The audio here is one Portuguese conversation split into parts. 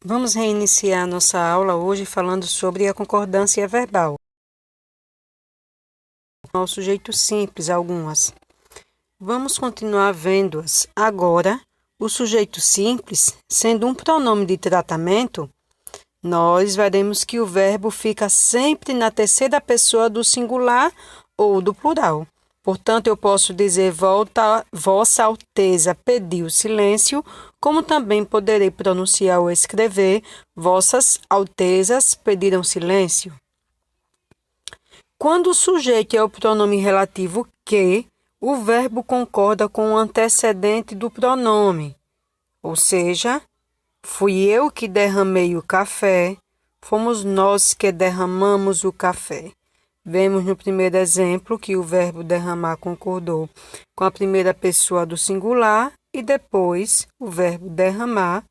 Vamos reiniciar nossa aula hoje falando sobre a concordância verbal. Ao sujeito simples, algumas. Vamos continuar vendo-as. Agora, o sujeito simples, sendo um pronome de tratamento, nós veremos que o verbo fica sempre na terceira pessoa do singular ou do plural. Portanto, eu posso dizer Vossa Alteza pediu silêncio, como também poderei pronunciar ou escrever Vossas Altezas pediram silêncio. Quando o sujeito é o pronome relativo que, o verbo concorda com o antecedente do pronome, ou seja, fui eu que derramei o café, fomos nós que derramamos o café. Vemos no primeiro exemplo que o verbo derramar concordou com a primeira pessoa do singular e depois o verbo derramar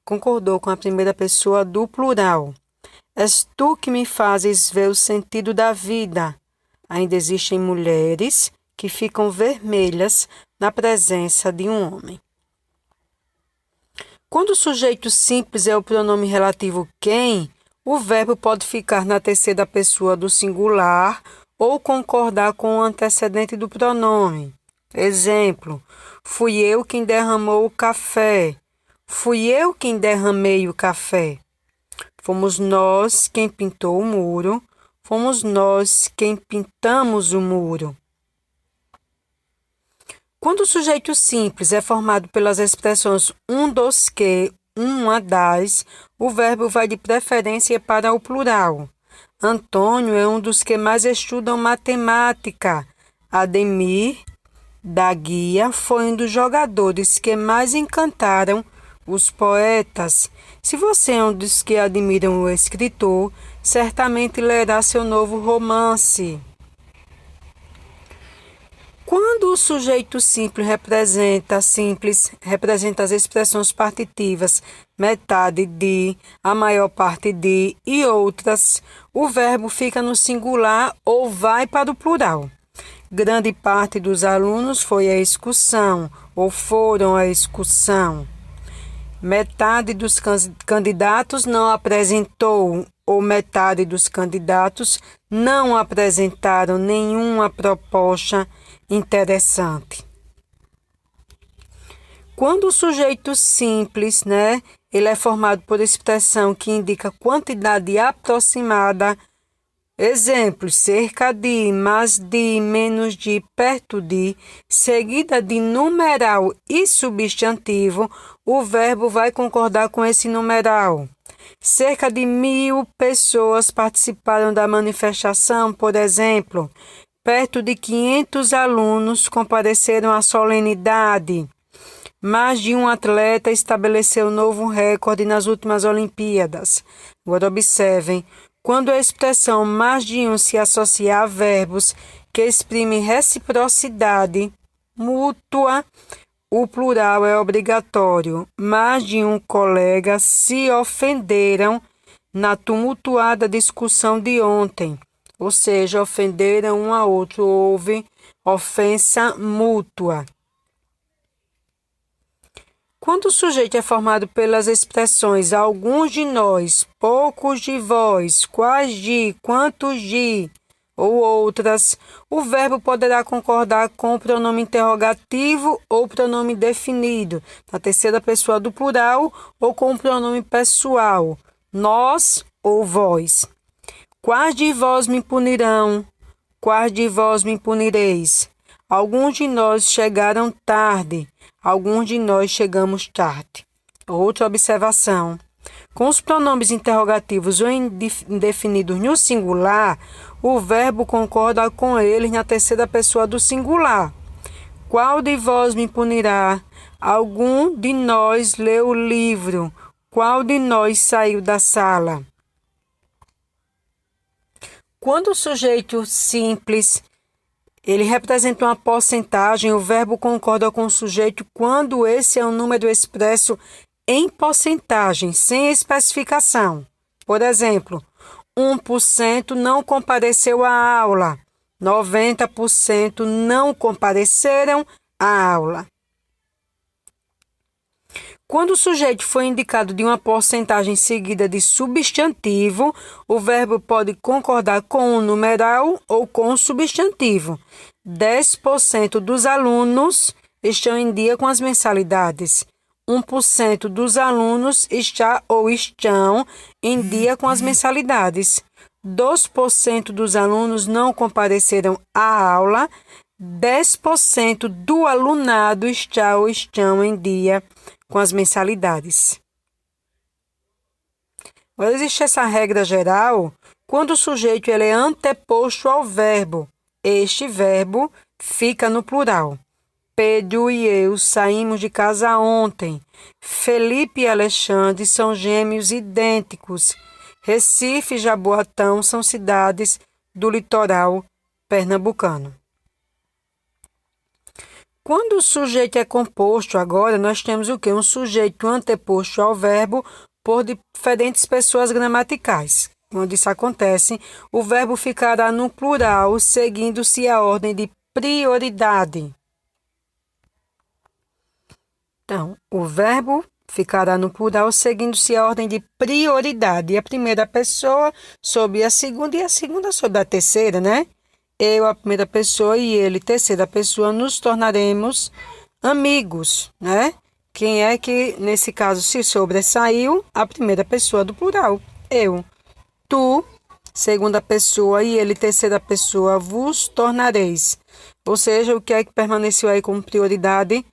concordou com a primeira pessoa do plural. És tu que me fazes ver o sentido da vida. Ainda existem mulheres que ficam vermelhas na presença de um homem. Quando o sujeito simples é o pronome relativo quem, o verbo pode ficar na terceira pessoa do singular ou concordar com o antecedente do pronome. Exemplo, fui eu quem derramou o café. Fui eu quem derramei o café. Fomos nós quem pintou o muro. Fomos nós quem pintamos o muro. Quando o sujeito simples é formado pelas expressões um dos que, uma das, o verbo vai de preferência para o plural. Antônio é um dos que mais estudam matemática. Ademir, da Guia, foi um dos jogadores que mais encantaram os poetas. Se você é um dos que admiram o escritor, certamente lerá seu novo romance. Quando o sujeito simples representa as expressões partitivas, metade de, a maior parte de e outras, o verbo fica no singular ou vai para o plural. Grande parte dos alunos foi à excursão ou foram à excursão. Metade dos candidatos não apresentou ou metade dos candidatos não apresentaram nenhuma proposta interessante. Quando o sujeito simples, ele é formado por expressão que indica quantidade aproximada. Exemplos, cerca de, mais de, menos de, perto de, seguida de numeral e substantivo, o verbo vai concordar com esse numeral. Cerca de 1.000 pessoas participaram da manifestação, por exemplo. Perto de 500 alunos compareceram à solenidade. Mais de um atleta estabeleceu novo recorde nas últimas Olimpíadas. Agora observem, quando a expressão mais de um se associa a verbos que exprimem reciprocidade mútua, o plural é obrigatório. Mais de um colega se ofenderam na tumultuada discussão de ontem. Ou seja, ofenderam um a outro, houve ofensa mútua. Quando o sujeito é formado pelas expressões alguns de nós, poucos de vós, quais de, quantos de, ou outras, o verbo poderá concordar com o pronome interrogativo ou pronome definido, na terceira pessoa do plural, ou com o pronome pessoal, nós ou vós. Quais de vós me punirão? Quais de vós me punireis? Alguns de nós chegaram tarde, alguns de nós chegamos tarde. Outra observação. Com os pronomes interrogativos ou indefinidos no singular, o verbo concorda com eles na terceira pessoa do singular. Qual de vós me punirá? Algum de nós leu o livro. Qual de nós saiu da sala? Quando o sujeito simples ele representa uma porcentagem, o verbo concorda com o sujeito quando esse é um número expresso em porcentagem, sem especificação. Por exemplo, 1% não compareceu à aula, 90% não compareceram à aula. Quando o sujeito for indicado de uma porcentagem seguida de substantivo, o verbo pode concordar com o numeral ou com o substantivo. 10% dos alunos estão em dia com as mensalidades. 1% dos alunos está ou estão em dia com as mensalidades. 2% dos alunos não compareceram à aula. 10% do alunado está ou estão em dia com as mensalidades. Agora, existe essa regra geral quando o sujeito ele é anteposto ao verbo. Este verbo fica no plural. Pedro e eu saímos de casa ontem. Felipe e Alexandre são gêmeos idênticos. Recife e Jaboatão são cidades do litoral pernambucano. Quando o sujeito é composto, agora nós temos o quê? Um sujeito anteposto ao verbo por diferentes pessoas gramaticais. Quando isso acontece, o verbo ficará no plural, seguindo-se a ordem de prioridade. Então, o verbo ficará no plural, seguindo-se a ordem de prioridade. A primeira pessoa sobre a segunda e a segunda sobre a terceira, né? Eu, a primeira pessoa, e ele, terceira pessoa, nos tornaremos amigos, né? Quem é que, nesse caso, se sobressaiu? A primeira pessoa do plural, eu. Tu, segunda pessoa, e ele, terceira pessoa, vos tornareis. Ou seja, o que é que permaneceu aí como prioridade?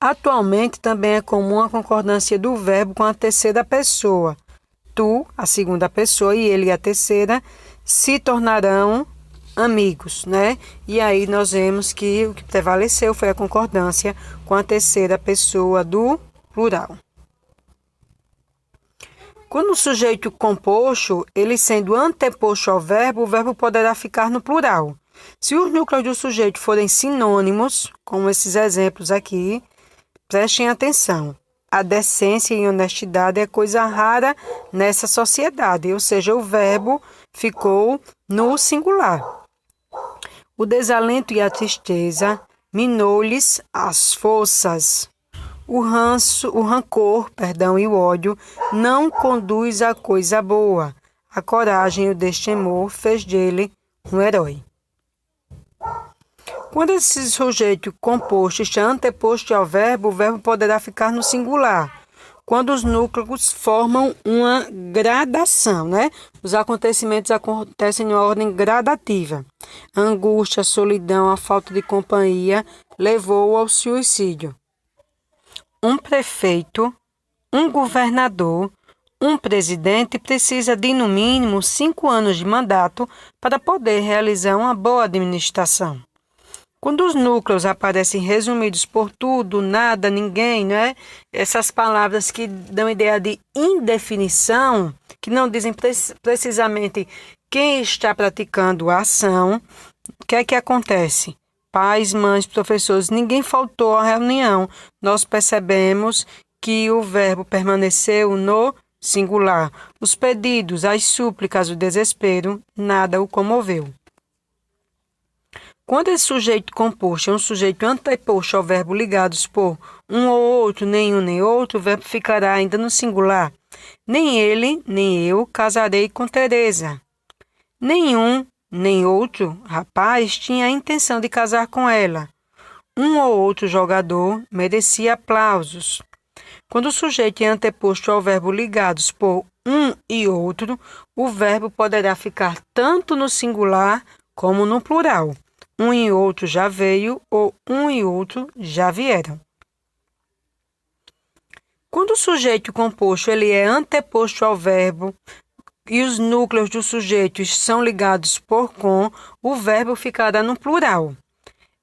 Atualmente, também é comum a concordância do verbo com a terceira pessoa. Tu, a segunda pessoa, e ele, a terceira, se tornarão amigos, né? E aí nós vemos que o que prevaleceu foi a concordância com a terceira pessoa do plural. Quando o sujeito composto, ele sendo anteposto ao verbo, o verbo poderá ficar no plural. Se os núcleos do sujeito forem sinônimos, como esses exemplos aqui, prestem atenção. A decência e honestidade é coisa rara nessa sociedade, ou seja, o verbo ficou no singular. O desalento e a tristeza minou-lhes as forças. O rancor, e o ódio não conduz a coisa boa. A coragem e o destemor fez dele um herói. Quando esse sujeito composto está anteposto ao verbo, o verbo poderá ficar no singular. Quando os núcleos formam uma gradação, né? Os acontecimentos acontecem em ordem gradativa. A angústia, a solidão, a falta de companhia levou ao suicídio. Um prefeito, um governador, um presidente precisa de, no mínimo, 5 anos de mandato para poder realizar uma boa administração. Quando os núcleos aparecem resumidos por tudo, nada, ninguém, né? Essas palavras que dão ideia de indefinição, que não dizem precisamente quem está praticando a ação, o que é que acontece? Pais, mães, professores, ninguém faltou à reunião. Nós percebemos que o verbo permaneceu no singular. Os pedidos, as súplicas, o desespero, nada o comoveu. Quando esse sujeito composto é um sujeito anteposto ao verbo ligados por um ou outro, nenhum nem outro, o verbo ficará ainda no singular. Nem ele, nem eu casarei com Teresa. Nenhum, nem outro rapaz tinha a intenção de casar com ela. Um ou outro jogador merecia aplausos. Quando o sujeito é anteposto ao verbo ligados por um e outro, o verbo poderá ficar tanto no singular como no plural. Um e outro já veio ou um e outro já vieram. Quando o sujeito composto ele é anteposto ao verbo e os núcleos do sujeito são ligados por com, o verbo ficará no plural.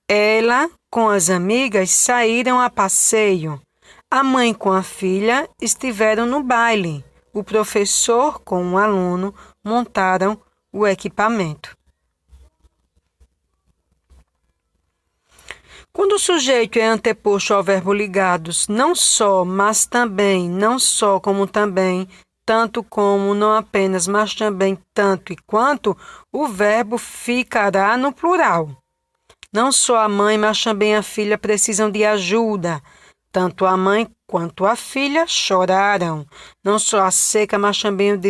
Ela com as amigas saíram a passeio. A mãe com a filha estiveram no baile. O professor com um aluno montaram o equipamento. Quando o sujeito é anteposto ao verbo ligados, não só, mas também, não só como também, tanto como, não apenas, mas também, tanto e quanto, o verbo ficará no plural. Não só a mãe, mas também a filha precisam de ajuda. Tanto a mãe quanto a filha choraram. Não só a seca, mas também o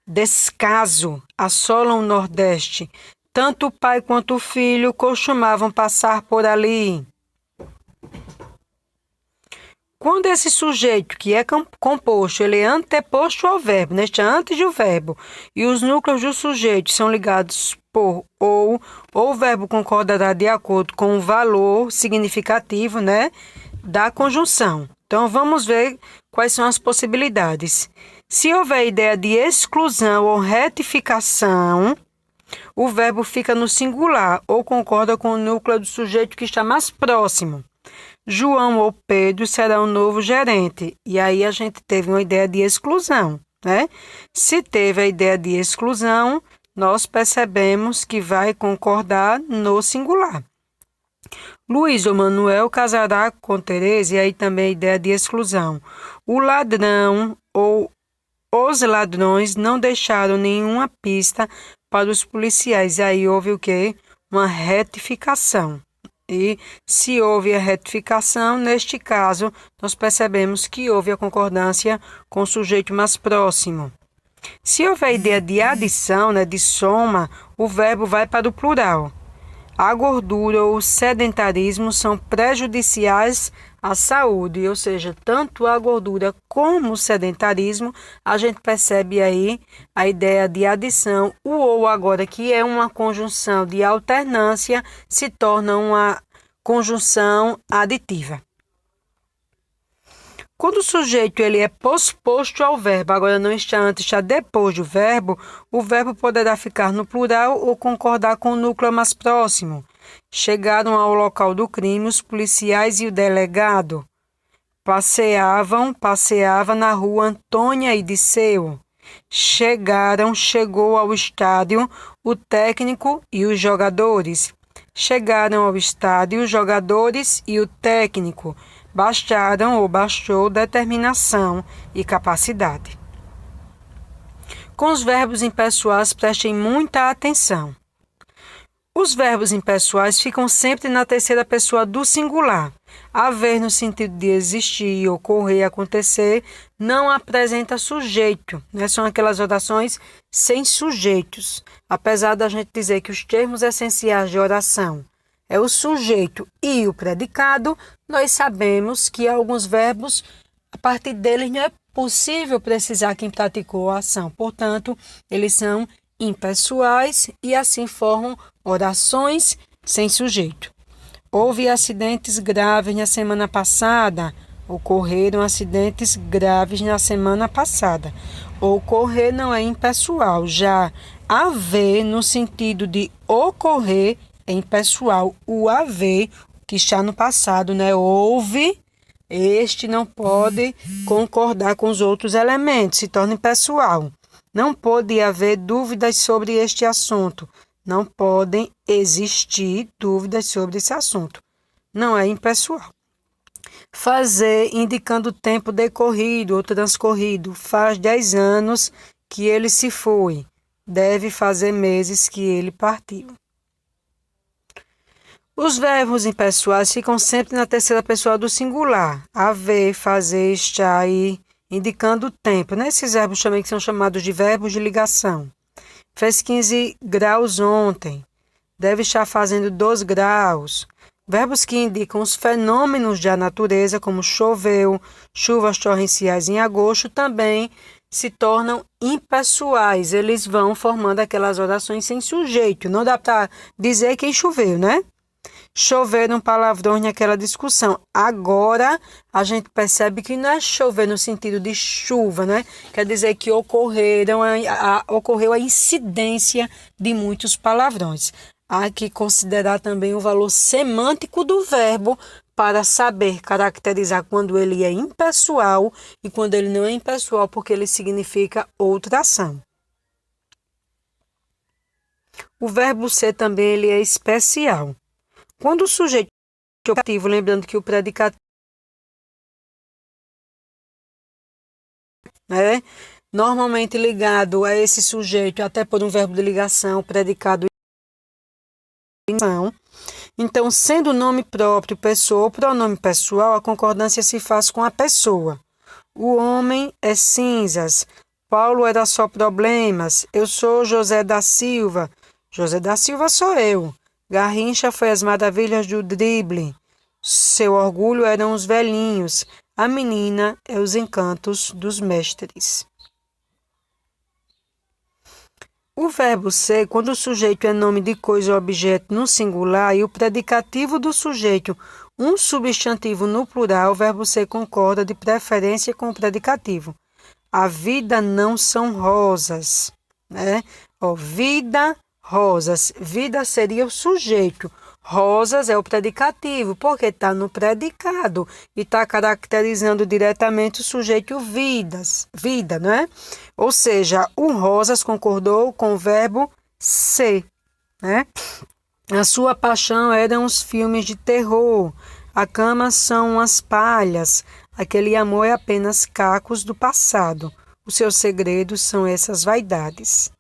descaso assolam o Nordeste. Tanto o pai quanto o filho costumavam passar por ali. Quando esse sujeito, que é composto, ele é anteposto ao verbo, neste antes do verbo, e os núcleos do sujeito são ligados por ou o verbo concordará de acordo com o valor significativo, né, da conjunção. Então, vamos ver quais são as possibilidades. Se houver ideia de exclusão ou retificação, o verbo fica no singular ou concorda com o núcleo do sujeito que está mais próximo. João ou Pedro será o novo gerente. E aí a gente teve uma ideia de exclusão, né? Se teve a ideia de exclusão, nós percebemos que vai concordar no singular. Luiz ou Manuel casará com Tereza, e aí também a ideia de exclusão. O ladrão ou os ladrões não deixaram nenhuma pista para os policiais. E aí houve o quê? Uma retificação. E se houve a retificação, neste caso, nós percebemos que houve a concordância com o sujeito mais próximo. Se houver a ideia de adição, né, de soma, o verbo vai para o plural. A gordura ou o sedentarismo são prejudiciais à saúde, ou seja, tanto a gordura como o sedentarismo, a gente percebe aí a ideia de adição. O ou agora, que é uma conjunção de alternância, se torna uma conjunção aditiva. Quando o sujeito ele é posposto ao verbo, agora não está antes, está depois do verbo, o verbo poderá ficar no plural ou concordar com o núcleo mais próximo. Chegaram ao local do crime os policiais e o delegado. Passeava na rua Antônia e Disseu. Chegou ao estádio o técnico e os jogadores. Chegaram ao estádio os jogadores e o técnico. Bastaram ou bastou determinação e capacidade. Com os verbos impessoais, prestem muita atenção. Os verbos impessoais ficam sempre na terceira pessoa do singular. Haver no sentido de existir, ocorrer, acontecer, não apresenta sujeito, né? São aquelas orações sem sujeitos. Apesar da gente dizer que os termos essenciais de oração é o sujeito e o predicado, nós sabemos que alguns verbos, a partir deles não é possível precisar quem praticou a ação. Portanto, eles são impessoais e assim formam orações sem sujeito. Houve acidentes graves na semana passada. Ocorreram acidentes graves na semana passada. Ocorrer não é impessoal. Já haver, no sentido de ocorrer, é impessoal. O haver, que está no passado, né? Houve, este não pode concordar com os outros elementos, se torna impessoal. Não pode haver dúvidas sobre este assunto. Não podem existir dúvidas sobre esse assunto. Não é impessoal. Fazer, indicando tempo decorrido ou transcorrido. Faz 10 anos que ele se foi. Deve fazer meses que ele partiu. Os verbos impessoais ficam sempre na terceira pessoa do singular. Haver, fazer, estar, ir, indicando o tempo. Esses verbos também que são chamados de verbos de ligação. Fez 15 graus ontem. Deve estar fazendo 2 graus. Verbos que indicam os fenômenos da natureza, como choveu, chuvas torrenciais em agosto, também se tornam impessoais. Eles vão formando aquelas orações sem sujeito. Não dá para dizer quem choveu, né? Choveram palavrões naquela discussão. Agora, a gente percebe que não é chover no sentido de chuva, né? Quer dizer que ocorreu a incidência de muitos palavrões. Há que considerar também o valor semântico do verbo para saber caracterizar quando ele é impessoal e quando ele não é impessoal, porque ele significa outra ação. O verbo ser também ele é especial. Quando o sujeito é ativo, lembrando que o predicado normalmente ligado a esse sujeito, até por um verbo de ligação, predicado Então, sendo nome próprio, pessoa ou pronome pessoal, a concordância se faz com a pessoa. O homem é cinzas. Paulo era só problemas. Eu sou José da Silva. José da Silva sou eu. Garrincha foi as maravilhas do drible. Seu orgulho eram os velhinhos. A menina é os encantos dos mestres. O verbo ser, quando o sujeito é nome de coisa ou objeto no singular e o predicativo do sujeito um substantivo no plural, o verbo ser concorda de preferência com o predicativo. A vida não são rosas, né? Vida, rosas. Vida seria o sujeito. Rosas é o predicativo, porque está no predicado e está caracterizando diretamente o sujeito vida, né? Ou seja, o rosas concordou com o verbo ser, né? A sua paixão eram os filmes de terror, a cama são as palhas, aquele amor é apenas cacos do passado, os seus segredos são essas vaidades.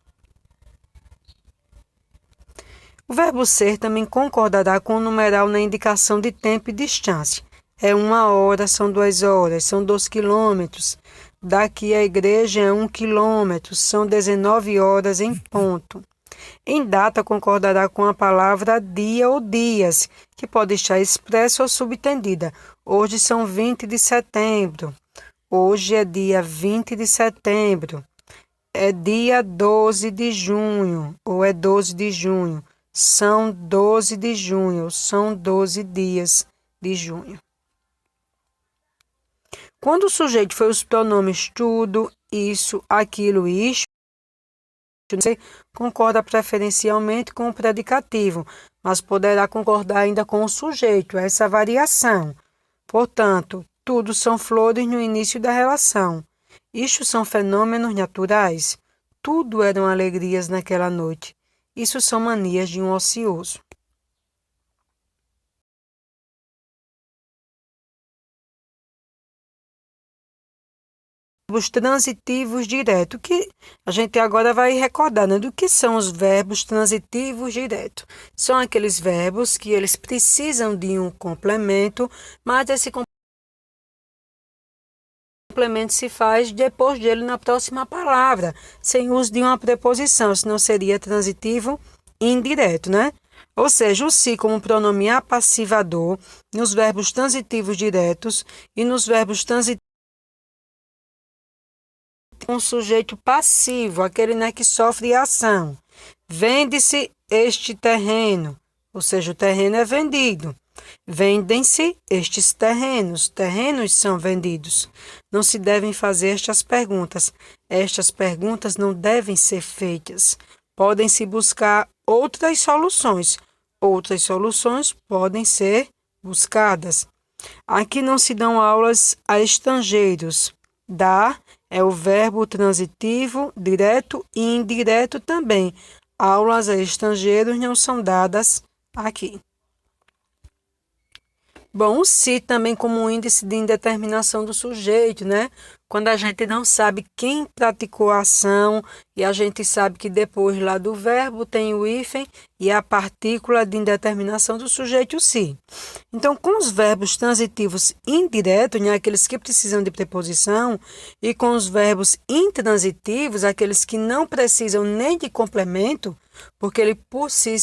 O verbo ser também concordará com o numeral na indicação de tempo e distância. É 1 hora, são 2 horas, são 2 quilômetros. Daqui à igreja é 1 quilômetro, são 19 horas em ponto. Em data, concordará com a palavra dia ou dias, que pode estar expressa ou subtendida. Hoje são 20 de setembro. Hoje é dia 20 de setembro. É dia 12 de junho, ou é 12 de junho. São 12 de junho, são 12 dias de junho. Quando o sujeito foi os pronomes tudo, isso, aquilo, isto, você concorda preferencialmente com o predicativo, mas poderá concordar ainda com o sujeito, essa variação. Portanto, tudo são flores no início da relação. Isto são fenômenos naturais. Tudo eram alegrias naquela noite. Isso são manias de um ocioso. Verbos transitivos diretos, que a gente agora vai recordar, né? Do que são os verbos transitivos diretos. São aqueles verbos que eles precisam de um complemento, mas esse complemento se faz depois dele na próxima palavra, sem uso de uma preposição, senão seria transitivo indireto, né? Ou seja, o si como pronome apassivador nos verbos transitivos diretos e nos verbos transitivos com sujeito passivo, aquele, né, que sofre ação. Vende-se este terreno, ou seja, o terreno é vendido. Vendem-se estes terrenos, terrenos são vendidos. Não se devem fazer estas perguntas. Estas perguntas não devem ser feitas. Podem-se buscar outras soluções. Outras soluções podem ser buscadas. Aqui não se dão aulas a estrangeiros. Dar é o verbo transitivo, direto e indireto também. Aulas a estrangeiros não são dadas aqui. Bom, o se também como um índice de indeterminação do sujeito, né? Quando a gente não sabe quem praticou a ação e a gente sabe que depois lá do verbo tem o hífen e a partícula de indeterminação do sujeito, o se. Então, com os verbos transitivos indiretos, né, aqueles que precisam de preposição, e com os verbos intransitivos, aqueles que não precisam nem de complemento, porque ele por si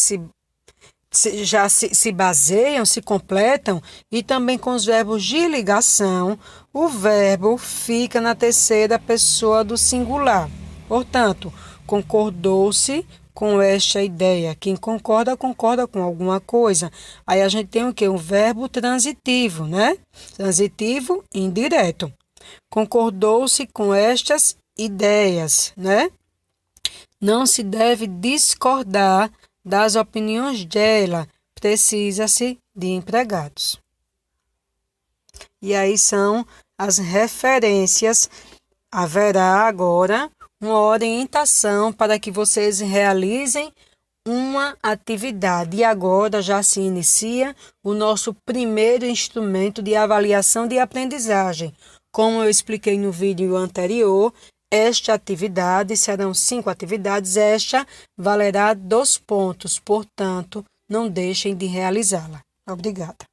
já se baseiam, se completam, e também com os verbos de ligação, o verbo fica na terceira pessoa do singular. Portanto, concordou-se com esta ideia. Quem concorda, concorda com alguma coisa. Aí a gente tem o quê? Um verbo transitivo, né? Transitivo indireto. Concordou-se com estas ideias, né? Não se deve discordar das opiniões dela, precisa-se de empregados. E aí são as referências. Haverá agora uma orientação para que vocês realizem uma atividade. E agora já se inicia o nosso primeiro instrumento de avaliação de aprendizagem. Como eu expliquei no vídeo anterior, esta atividade serão 5 atividades, esta valerá 2 pontos, portanto, não deixem de realizá-la. Obrigada.